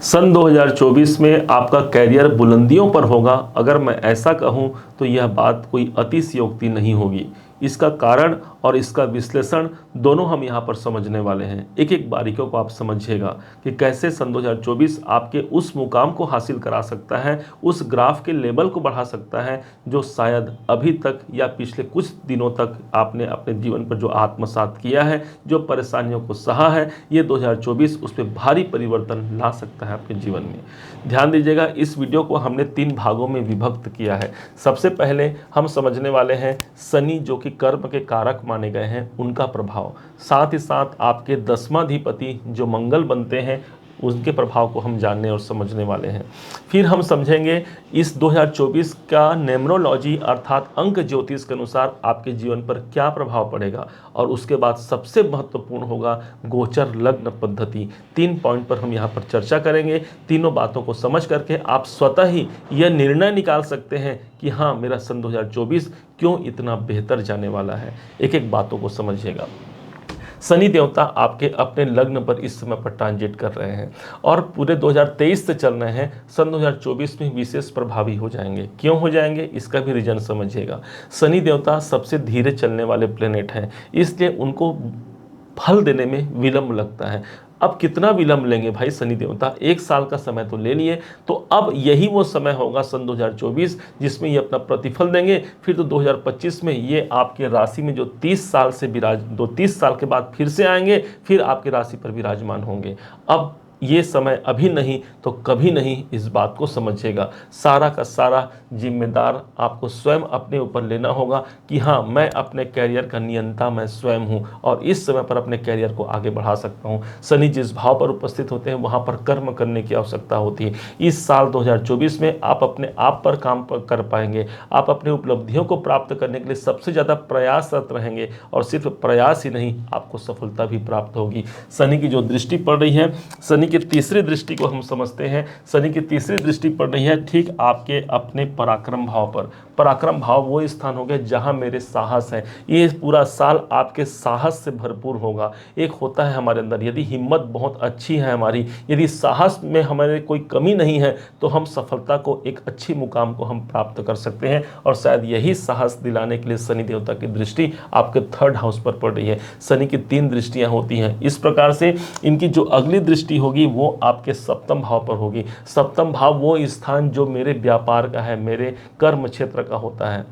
सन 2024 में आपका कैरियर बुलंदियों पर होगा। अगर मैं ऐसा कहूं तो यह बात कोई अतिशयोक्ति नहीं होगी। इसका कारण और इसका विश्लेषण दोनों हम यहाँ पर समझने वाले हैं। एक एक बारीकियों को आप समझिएगा कि कैसे सन 2024 आपके उस मुकाम को हासिल करा सकता है, उस ग्राफ के लेवल को बढ़ा सकता है जो शायद अभी तक या पिछले कुछ दिनों तक आपने अपने जीवन पर जो आत्मसात किया है, जो परेशानियों को सहा है, ये 2024 उस पर भारी परिवर्तन ला सकता है आपके जीवन में। ध्यान दीजिएगा, इस वीडियो को हमने 3 भागों में विभक्त किया है। सबसे पहले हम समझने वाले हैं शनि जो कि कर्म के कारक माने गए हैं, उनका प्रभाव। साथ ही साथ आपके 10वां अधिपति जो मंगल बनते हैं, उनके प्रभाव को हम जानने और समझने वाले हैं। फिर हम समझेंगे इस 2024 का न्यूमरोलॉजी अर्थात अंक ज्योतिष के अनुसार आपके जीवन पर क्या प्रभाव पड़ेगा। और उसके बाद सबसे महत्वपूर्ण होगा गोचर लग्न पद्धति। 3 पॉइंट पर हम यहाँ पर चर्चा करेंगे। तीनों बातों को समझ करके आप स्वतः ही यह निर्णय निकाल सकते हैं कि हाँ, मेरा सन 2024 क्यों इतना बेहतर जाने वाला है। एक एक बातों को समझिएगा। शनि देवता आपके अपने लग्न पर इस समय पर ट्रांजिट कर रहे हैं और पूरे 2023 से चल रहे हैं। सन 2024 में विशेष प्रभावी हो जाएंगे। क्यों हो जाएंगे, इसका भी रीजन समझिएगा। शनि देवता सबसे धीरे चलने वाले प्लेनेट हैं, इसलिए उनको फल देने में विलंब लगता है। अब कितना विलंब लेंगे भाई शनि देवता, 1 साल का समय तो ले लिए, तो अब यही वो समय होगा सन 2024 जिसमें ये अपना प्रतिफल देंगे। फिर तो 2025 में ये आपके राशि में जो 30 साल से 30 साल के बाद फिर से आएंगे, फिर आपकी राशि पर विराजमान होंगे। अब ये समय अभी नहीं तो कभी नहीं, इस बात को समझिएगा। सारा का सारा जिम्मेदार आपको स्वयं अपने ऊपर लेना होगा कि हाँ, मैं अपने कैरियर का नियंता मैं स्वयं हूँ और इस समय पर अपने कैरियर को आगे बढ़ा सकता हूँ। शनि जिस भाव पर उपस्थित होते हैं वहाँ पर कर्म करने की आवश्यकता होती है। इस साल 2024 में आप अपने आप पर काम कर पाएंगे। आप अपने उपलब्धियों को प्राप्त करने के लिए सबसे ज़्यादा प्रयासरत रहेंगे और सिर्फ प्रयास ही नहीं, आपको सफलता भी प्राप्त होगी। शनि की जो दृष्टि पड़ रही है, शनि की तीसरी दृष्टि को हम समझते हैं। शनि की तीसरी दृष्टि पड़ रही है ठीक आपके अपने पराक्रम भाव पर। पराक्रम भाव वो स्थान हो गया जहां मेरे साहस है। ये पूरा साल आपके साहस से भरपूर होगा। एक होता है हमारे अंदर, यदि हिम्मत बहुत अच्छी है हमारी, यदि साहस में हमारे कोई कमी नहीं है, तो हम सफलता को, एक अच्छी मुकाम को हम प्राप्त कर सकते हैं। और शायद यही साहस दिलाने के लिए शनि देवता की दृष्टि आपके 3rd हाउस पर पड़ रही है। शनि की 3 दृष्टियां होती हैं। इस प्रकार से इनकी जो अगली दृष्टि होगी वो आपके 7वें भाव पर होगी। 7वां भाव वो स्थान जो मेरे व्यापार का है, मेरे कर्म क्षेत्र का होता है।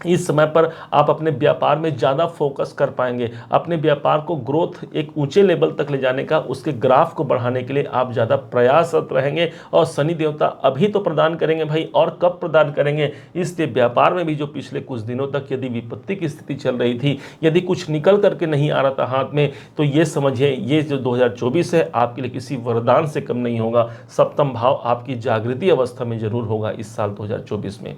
इस समय पर आप अपने व्यापार में ज़्यादा फोकस कर पाएंगे। अपने व्यापार को ग्रोथ एक ऊंचे लेवल तक ले जाने का, उसके ग्राफ को बढ़ाने के लिए आप ज़्यादा प्रयासरत रहेंगे। और शनि देवता अभी तो प्रदान करेंगे भाई, और कब प्रदान करेंगे। इसलिए व्यापार में भी जो पिछले कुछ दिनों तक यदि विपत्ति की स्थिति चल रही थी, यदि कुछ निकल करके नहीं आ रहा था हाथ में, तो ये समझिए ये जो 2024 है आपके लिए किसी वरदान से कम नहीं होगा। 7वां भाव आपकी जागृति अवस्था में जरूर होगा इस साल 2024 में।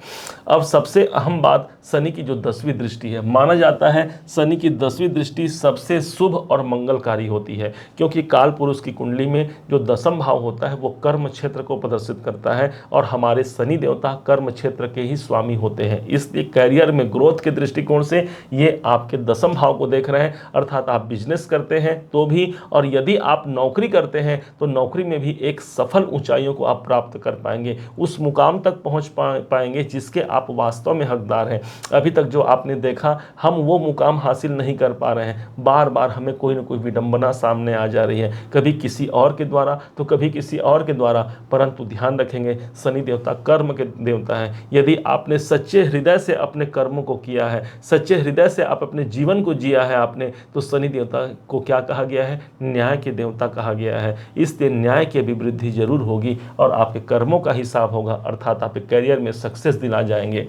अब सबसे अहम बात, शनि की जो 10वीं दृष्टि है, माना जाता है शनि की 10वीं दृष्टि सबसे शुभ और मंगलकारी होती है, क्योंकि काल पुरुष की कुंडली में जो 10वां भाव होता है वो कर्म क्षेत्र को प्रदर्शित करता है और हमारे शनि देवता कर्म क्षेत्र के ही स्वामी होते हैं। इसलिए कैरियर में ग्रोथ के दृष्टिकोण से ये आपके 10वें भाव को देख रहे हैं। अर्थात आप बिजनेस करते हैं तो भी, और यदि आप नौकरी करते हैं तो नौकरी में भी एक सफल ऊंचाइयों को आप प्राप्त कर पाएंगे, उस मुकाम तक पहुंच पाएंगे जिसके आप वास्तव में हकदार हैं। अभी तक जो आपने देखा, हम वो मुकाम हासिल नहीं कर पा रहे हैं। बार बार हमें कोई ना कोई विडंबना सामने आ जा रही है, कभी किसी और के द्वारा तो कभी किसी और के द्वारा। परंतु ध्यान रखेंगे, शनि देवता कर्म के देवता है। यदि आपने सच्चे हृदय से अपने कर्मों को किया है, सच्चे हृदय से आप अपने जीवन को जिया है आपने, तो शनि देवता को क्या कहा गया है, न्याय के देवता कहा गया है। इसलिए न्याय की अभिवृद्धि जरूर होगी और आपके कर्मों का हिसाब होगा, अर्थात आपके करियर में सक्सेस दिला जाएंगे।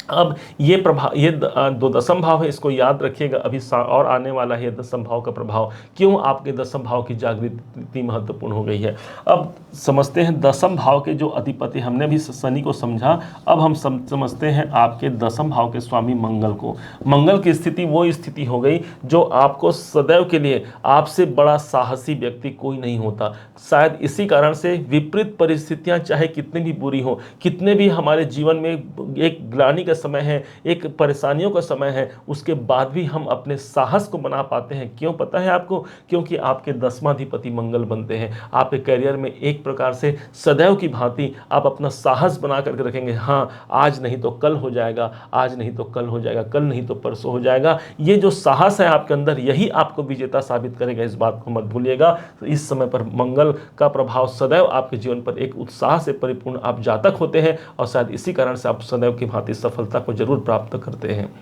अब ये प्रभाव, ये दो 10वां भाव है, इसको याद रखिएगा। अभी और आने वाला है 10वां भाव का प्रभाव, क्यों आपके 10वां भाव की जागृति महत्वपूर्ण हो गई है। अब समझते हैं 10वां भाव के जो अधिपति, हमने भी शनि को समझा, अब हम समझते हैं आपके 10वां भाव के स्वामी मंगल को। मंगल की स्थिति वो स्थिति हो गई जो आपको सदैव के लिए, आपसे बड़ा साहसी व्यक्ति कोई नहीं होता। शायद इसी कारण से विपरीत परिस्थितियां चाहे कितनी भी बुरी हो, कितने भी हमारे जीवन में एक ग्लानि का समय है, एक परेशानियों का समय है, उसके बाद भी हम अपने साहस को बना पाते हैं। क्यों पता है आपको? क्योंकि आपके दसमाधिपति मंगल बनते हैं। आपके करियर में एक प्रकार से सदैव की भांति आप अपना साहस बना करके रखेंगे। हाँ, आज नहीं तो कल हो जाएगा, आज नहीं तो कल हो जाएगा, कल नहीं तो परसों हो जाएगा। ये जो साहस है आपके अंदर, यही आपको विजेता साबित करेगा, इस बात को मत भूलिएगा। तो इस समय पर मंगल का प्रभाव सदैव आपके जीवन पर एक उत्साह से परिपूर्ण आप जातक होते हैं, और शायद इसी कारण से आप सदैव की भांति सफलता को जरूर प्राप्त करते हैं।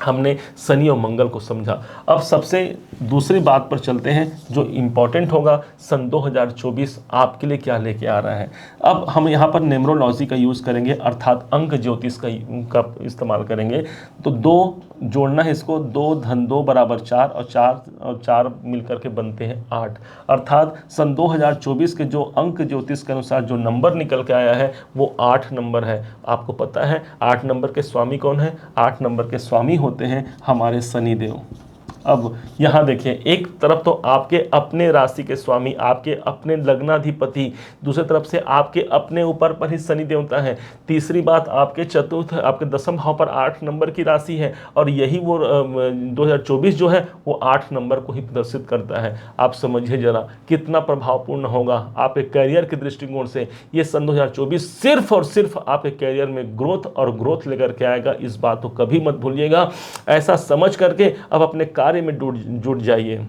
हमने शनि और मंगल को समझा। अब सबसे दूसरी बात पर चलते हैं जो इम्पोर्टेंट होगा, सन 2024 आपके लिए क्या लेके आ रहा है। अब हम यहाँ पर न्यूमरोलॉजी का यूज़ करेंगे, अर्थात अंक ज्योतिष का इस्तेमाल करेंगे। तो 2 जोड़ना है इसको, 2 धन 2 बराबर 4, और 4 मिलकर के बनते हैं 8। अर्थात सन 2024 के जो अंक ज्योतिष के अनुसार जो नंबर निकल के आया है वो 8 नंबर है। आपको पता है 8 नंबर के स्वामी कौन है? 8 नंबर के स्वामी होते हैं हमारे शनिदेव। अब यहाँ देखिए, एक तरफ तो आपके अपने राशि के स्वामी, आपके अपने लग्नाधिपति, दूसरी तरफ से आपके अपने ऊपर पर ही शनि देवता है। तीसरी बात, आपके चतुर्थ, आपके दसम भाव पर 8 नंबर की राशि है, और यही वो 2024 जो है वो 8 नंबर को ही प्रदर्शित करता है। आप समझिए जरा कितना प्रभावपूर्ण होगा आपके करियर के दृष्टिकोण से। ये सन 2024 सिर्फ और सिर्फ आपके करियर में ग्रोथ और ग्रोथ लेकर के आएगा, इस बात को कभी मत भूलिएगा। ऐसा समझ करके अब अपने कार्य में जुट जाइए।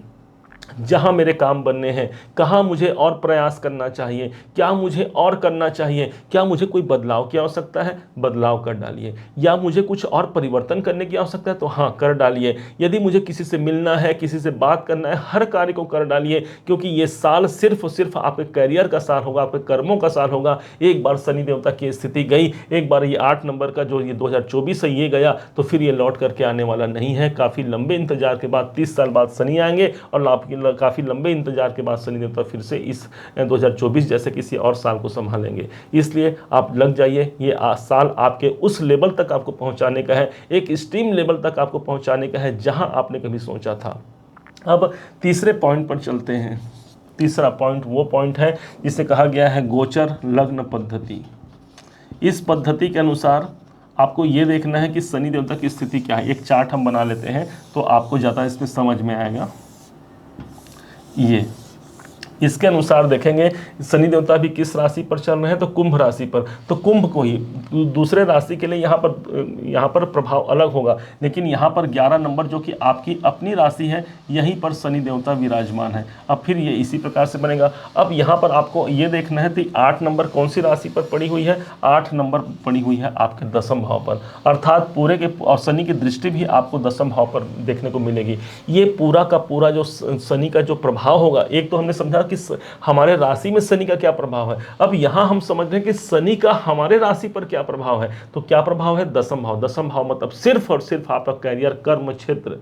जहां मेरे काम बनने हैं, कहां मुझे और प्रयास करना चाहिए, क्या मुझे और करना चाहिए, क्या मुझे कोई बदलाव की आवश्यकता है, बदलाव कर डालिए। या मुझे कुछ और परिवर्तन करने की आवश्यकता है तो हाँ, कर डालिए। यदि मुझे किसी से मिलना है, किसी से बात करना है, हर कार्य को कर डालिए, क्योंकि ये साल सिर्फ और सिर्फ आपके करियर का साल होगा, आपके कर्मों का साल होगा। एक बार शनि देवता की स्थिति गई, एक बार ये 8 नंबर का जो ये 2024 है ये गया, तो फिर ये लौट करके आने वाला नहीं है। काफ़ी लंबे इंतजार के बाद 30 साल बाद शनि आएंगे, और काफ़ी लंबे इंतजार के बाद शनि देवता फिर से इस 2024 जैसे किसी और साल को संभालेंगे। इसलिए आप लग जाइए, ये साल आपके उस लेवल तक आपको पहुंचाने का है, एक एक्सट्रीम लेवल तक आपको पहुंचाने का है जहां आपने कभी सोचा था। अब तीसरे पॉइंट पर चलते हैं। तीसरा पॉइंट वो पॉइंट है जिसे कहा गया है गोचर लग्न पद्धति। इस पद्धति के अनुसार आपको ये देखना है कि शनि देवता की स्थिति क्या है। एक चार्ट हम बना लेते हैं तो आपको ज़्यादा इसमें समझ में आएगा। ये इसके अनुसार देखेंगे शनि देवता भी किस राशि पर चल रहे हैं, तो कुंभ राशि पर। तो कुंभ को ही, दूसरे राशि के लिए यहाँ पर प्रभाव अलग होगा, लेकिन यहाँ पर 11 नंबर जो कि आपकी अपनी राशि है, यहीं पर शनि देवता विराजमान है। अब फिर ये इसी प्रकार से बनेगा। अब यहाँ पर आपको ये देखना है कि 8 नंबर कौन सी राशि पर पड़ी हुई है। 8 नंबर पड़ी हुई है आपके दसम भाव पर, अर्थात पूरे के, और शनि की दृष्टि भी आपको दसम भाव पर देखने को मिलेगी। ये पूरा का पूरा जो शनि का जो प्रभाव होगा, एक तो हमने समझा कि हमारे राशि में शनि का क्या प्रभाव है। अब यहां हम समझ रहे हैं कि शनि का हमारे राशि पर क्या प्रभाव है। तो क्या प्रभाव है? दसम भाव। दसम भाव मतलब सिर्फ और सिर्फ आपका करियर, कर्म क्षेत्र।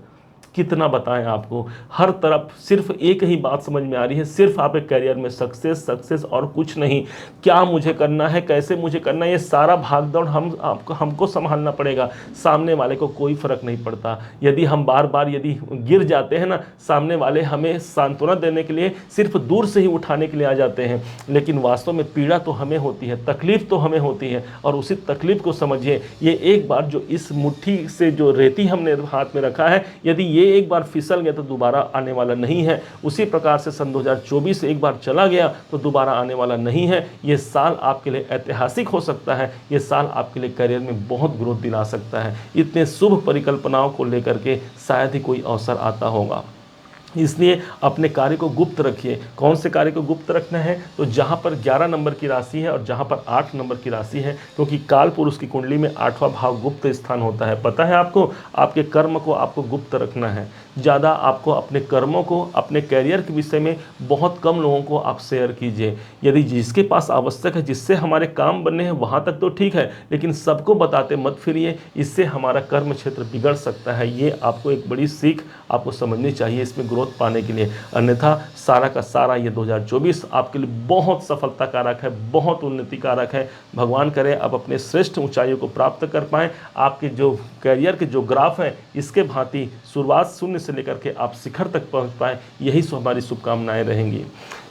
कितना बताएं आपको, हर तरफ सिर्फ एक ही बात समझ में आ रही है, सिर्फ आपके करियर में सक्सेस और कुछ नहीं। क्या मुझे करना है, कैसे मुझे करना है, ये सारा भागदौड़ हमको संभालना पड़ेगा। सामने वाले को कोई फर्क नहीं पड़ता। यदि हम बार बार यदि गिर जाते हैं ना, सामने वाले हमें सांत्वना देने के लिए सिर्फ दूर से ही उठाने के लिए आ जाते हैं, लेकिन वास्तव में पीड़ा तो हमें होती है, तकलीफ तो हमें होती है। और उसी तकलीफ को समझिए, ये एक बार जो इस मुट्ठी से जो रेती हमने हाथ में रखा है, यदि ये एक बार फिसल गया तो दोबारा आने वाला नहीं है। उसी प्रकार से सन 2024 एक बार चला गया तो दोबारा आने वाला नहीं है। ये साल आपके लिए ऐतिहासिक हो सकता है। ये साल आपके लिए करियर में बहुत ग्रोथ दिला सकता है। इतने शुभ परिकल्पनाओं को लेकर के शायद ही कोई अवसर आता होगा। इसलिए अपने कार्य को गुप्त रखिए। कौन से कार्य को गुप्त रखना है? तो जहाँ पर 11 नंबर की राशि है और जहाँ पर 8 नंबर की राशि है, क्योंकि काल पुरुष की कुंडली में 8वां भाव गुप्त स्थान होता है। पता है आपको, आपके कर्म को आपको गुप्त रखना है। ज़्यादा आपको अपने कर्मों को, अपने कैरियर के विषय में बहुत कम लोगों को आप शेयर कीजिए। यदि जिसके पास आवश्यक है, जिससे हमारे काम बनने हैं, वहाँ तक तो ठीक है, लेकिन सबको बताते मत फिरिए। इससे हमारा कर्म क्षेत्र बिगड़ सकता है। ये आपको एक बड़ी सीख आपको समझनी चाहिए इसमें ग्रोथ पाने के लिए। अन्यथा सारा का सारा ये 2024 आपके लिए बहुत सफलता कारक है, बहुत उन्नति कारक है। भगवान करे आप अपने श्रेष्ठ ऊंचाइयों को प्राप्त कर पाएँ। आपके जो कैरियर के जो ग्राफ हैं, इसके भांति शुरुआत शून्य से लेकर के आप शिखर तक पहुंच पाएँ, यही हमारी शुभकामनाएं रहेंगी।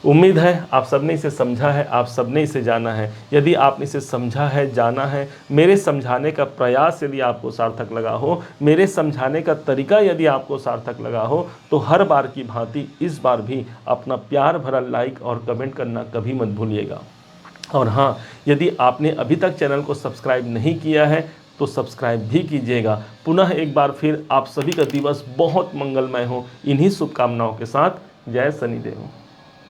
उम्मीद है आप सबने इसे समझा है, आप सबने इसे जाना है। यदि आपने इसे समझा है, जाना है, मेरे समझाने का प्रयास यदि आपको सार्थक लगा हो, मेरे समझाने का तरीका यदि आपको सार्थक लगा हो, तो हर बार की भांति इस बार भी अपना प्यार भरा लाइक और कमेंट करना कभी मत भूलिएगा। और हाँ, यदि आपने अभी तक चैनल को सब्सक्राइब नहीं किया है तो सब्सक्राइब भी कीजिएगा। पुनः एक बार फिर आप सभी का दिवस बहुत मंगलमय हो, इन्हीं शुभकामनाओं के साथ। जय शनिदेव।